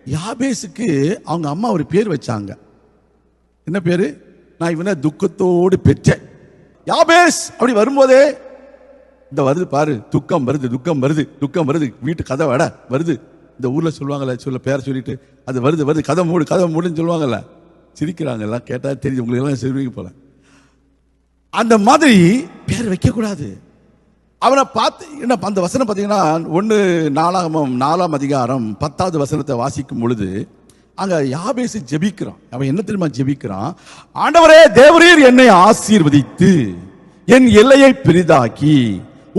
யாபேசுக்கு அவங்க அம்மா ஒரு பேர் வச்சாங்க. என்ன பேரு? நான் இவனை துக்கத்தோடு பெற்றேன். யாபேஸ் அப்படி வரும்போதே இந்த வருது பாரு, துக்கம் வருது, துக்கம் வருது, துக்கம் வருது, வீட்டு கதை வட வருது. இந்த ஊர்ல சொல்லுவாங்கல்ல, சொல்ல பேரை சொல்லிட்டு அது வருது வருது, கதை மூடு கதை மூடுன்னு சொல்லுவாங்கல்ல. சிரிக்கிறாங்கல்ல, கேட்டா தெரிஞ்சு உங்களுக்கு எல்லாம் சிரிக்க போல. அந்த மாதிரி பேர் வைக்க கூடாது. அவனை பார்த்து என்ன அந்த வசனம் பார்த்தீங்கன்னா 1 நாளாகமம் 4ஆம் அதிகாரம் 10வது வசனத்தை வாசிக்கும் பொழுது அங்க யாபேசு ஜெபிக்கிறான். அவன் என்ன தெரியுமா ஜெபிக்கிறான்? ஆண்டவரே தேவரீர் என்னை ஆசீர்வதித்து என் எல்லையை பெரிதாக்கி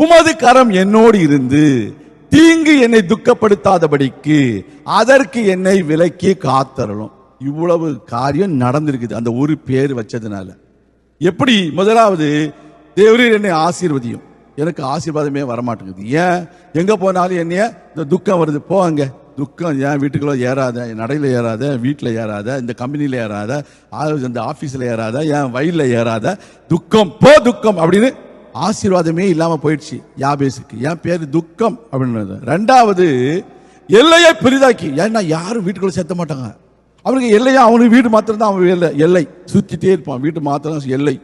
உமது கரம் என்னோடு இருந்து தீங்கு என்னை துக்கப்படுத்தாதபடிக்கு அதற்கு என்னை விலக்கி காத்தரலும். இவ்வளவு காரியம் நடந்திருக்குது அந்த ஒரு பேர் வச்சதுனால. எப்படி? முதலாவது, தேவரீர் என்னை ஆசீர்வதியும். எனக்கு ஆசீர்வாதமே வரமாட்டேங்குது. ஏன்? எங்க போனாலும் என்னைய இந்த துக்கம் வருது. போங்க, துக்கம் ஏன் வீட்டுக்குள்ள ஏறாத, நடையில ஏறாத, வீட்டில் ஏறாத, இந்த கம்பெனியில் ஏறாத, இந்த ஆஃபீஸில் ஏறாத, என் வயலில் ஏறாத, துக்கம் போ துக்கம் அப்படின்னு ஆசீர்வாதமே இல்லாம போயிடுச்சு யாபேசுக்கு. என் பேரு துக்கம் அப்படின்னு. 2வது, எல்லையை பெரிதாக்கி. ஏன்னா யாரும் வீட்டுக்குள்ள சேர்த்த மாட்டாங்க. அவனுக்கு எல்லையா, அவனுக்கு வீடு மாத்திரம் தான் அவன் எல்லை, சுத்திட்டே இருப்பான், வீட்டு மாத்திரம் எல்லை.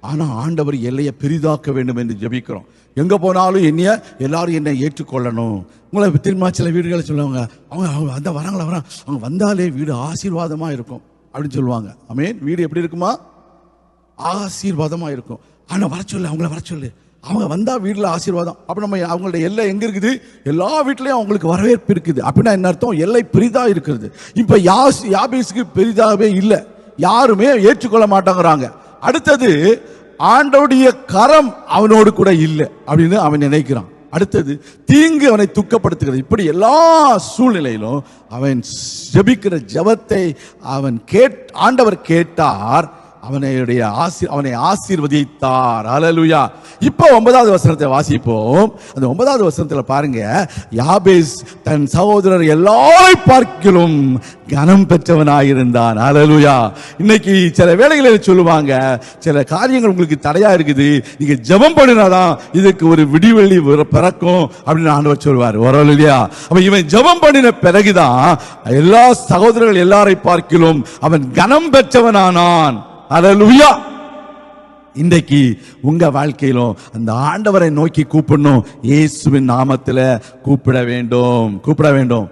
ஆனா ஆண்டவர் எல்லையை பெரிதாக்க வேண்டும் என்று ஜெபிக்கிறோம். எங்க போனாலும் என்னைய எல்லாரும் என்னை ஏற்றுக்கொள்ளணும். உங்களை திரும்ப சில வீடுகளை சொல்லுவாங்க, அவங்க அந்த வராங்களா அவங்க வந்தாலே வீடு ஆசீர்வாதமா இருக்கும் அப்படின்னு சொல்லுவாங்க. ஆமென். வீடு எப்படி இருக்குமா? ஆசீர்வாதமா இருக்கும். ஆனா வர சொல்லு, அவங்கள வர சொல்லு, அவங்க வந்தா வீட்டுல ஆசீர்வாதம். அப்ப நம்ம அவங்களோட எல்லை எங்க இருக்குது? எல்லா வீட்லயும் அவங்களுக்கு வரவேற்பு இருக்குது. அப்படின்னா என்ன அர்த்தம்? எல்லை பெரிதா இருக்கிறது. இப்ப யாபேசுக்கு பெரிதாகவே இல்லை, யாருமே ஏற்றுக்கொள்ள மாட்டாங்கிறாங்க. அடுத்தது, ஆண்டவருடைய கரம் அவனோடு கூட இல்லை அப்படின்னு அவன் நினைக்கிறான். அடுத்தது, தீங்கு அவனை துக்கப்படுத்துகிறது. இப்படி எல்லா சூழ்நிலையிலும் அவன் ஜெபிக்கிற ஜெபத்தை ஆண்டவர் கேட்டார். அவனை ஆசீர்வதித்தார். ஹல்லேலூயா. இப்போ 9வது வசனத்தை வாசிப்போம். அந்த 9வது வசனத்துல பாருங்க, யாபேஸ் தன் சகோதரர் எல்லாரை பார்க்கிலும் கனம் பெற்றவனாயிருந்தான். ஹல்லேலூயா. இன்னைக்கு சில வேளைகளில் சொல்லுவாங்க, சில காரியங்கள் உங்களுக்கு தடையா இருக்குது, நீங்க ஜெபம் பண்ணினாதான் இதுக்கு ஒரு விடிவெள்ளி பிறக்கும் அப்படின்னு ஆண்டவர் சொல்வார். வரலையா? அப்ப இவன் ஜெபம் பண்ணின பிறகுதான் எல்லா சகோதரர்கள் எல்லாரை பார்க்கிலும் அவன் கனம் பெற்றவனானான். ஹல்லேலூயா. இன்றைக்கு உங்க வாழ்க்கையிலும் அந்த ஆண்டவரை நோக்கி கூப்பிடணும். இயேசுவின் நாமத்தில் கூப்பிட வேண்டும்.